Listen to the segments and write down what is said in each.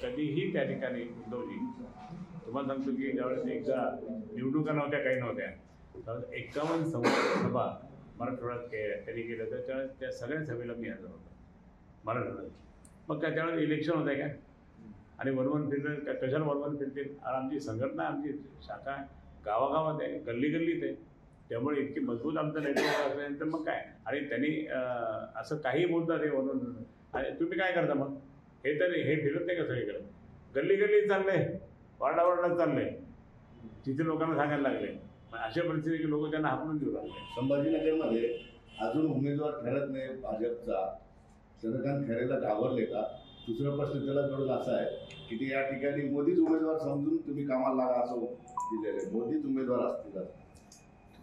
कधीही त्या ठिकाणी उद्धवजी, तुम्हाला सांगतो की ज्यावेळेस एकदा निवडणुका नव्हत्या, काही नव्हत्या, त्यावेळेस 51 सभा मराठवाड्यात त्यांनी केलं तर त्यावेळेस त्या सगळ्या सभेला मी हजर होतो मराठवाड्यात. मग काय त्यावेळेस इलेक्शन होतं काय, आणि वनवन फिरतील कशाला वनवन फिरतील, आणि आमची संघटना, आमची शाखा गावागावात आहे, गल्ली गल्लीत आहे, त्यामुळे इतकी मजबूत आमचं नेटवर्क असल्यानंतर मग काय. आणि त्यांनी असं काही बोलतात हे वनवन, आणि तुम्ही काय करता मग, हे तर हे फिरत नाही का सगळीकडे, गल्ली गल्लीत चाललंय, वार्डावार्डात चाललंय, तिथे लोकांना सांगायला लागले. अशा परिस्थिती लोक त्यांना हाकलून देऊ लागले. संभाजीनगरमध्ये अजून उमेदवार ठरत नाही भाजपचा, चंद्रकांत खैरेला घाबरले का? दुसरा प्रश्न त्याला जोडून असा आहे की ते या ठिकाणी मोदीच उमेदवार समजून तुम्ही कामाला लागा असं दिलेलं आहे, मोदीच उमेदवार असतील.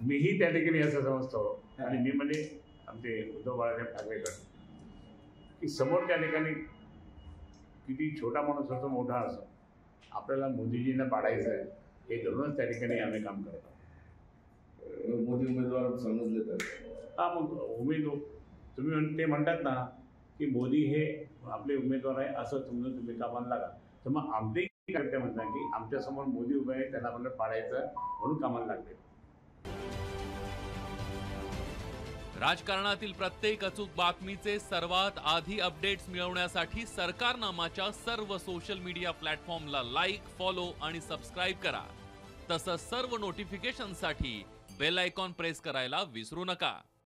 मीही त्या ठिकाणी असं समजतो, आणि मी म्हणजे आमचे उद्धव बाळासाहेब ठाकरेकर की समोर त्या ठिकाणी किती छोटा माणूस असो मोठा असो, आपल्याला मोदीजींना पाडायचं आहे हे धरूनच त्या ठिकाणी आम्ही काम करतो. मोदी उमेदवार समजले तर हा, मग उमेदवार तुम्ही ते म्हणतात ना की मोदी हे आपले उमेदवार आहे असं समजून तुम्ही कामाला लागा, तर मग आमचे कार्यकर्ते म्हणतात की आमच्यासमोर मोदी उभे आहे, त्यांना आपल्याला पाडायचं म्हणून कामाला लागले. राजकारणातील प्रत्येक अचूक बातमीचे सर्वात आधी अपडेट्स मिळवण्यासाठी सरकारनामाच्या सर्व सोशल मीडिया प्लॅटफॉर्मला लाईक, फॉलो आणि सबस्क्राईब करा. तसंच सर्व नोटिफिकेशनसाठी बेल आयकॉन प्रेस करायला विसरू नका.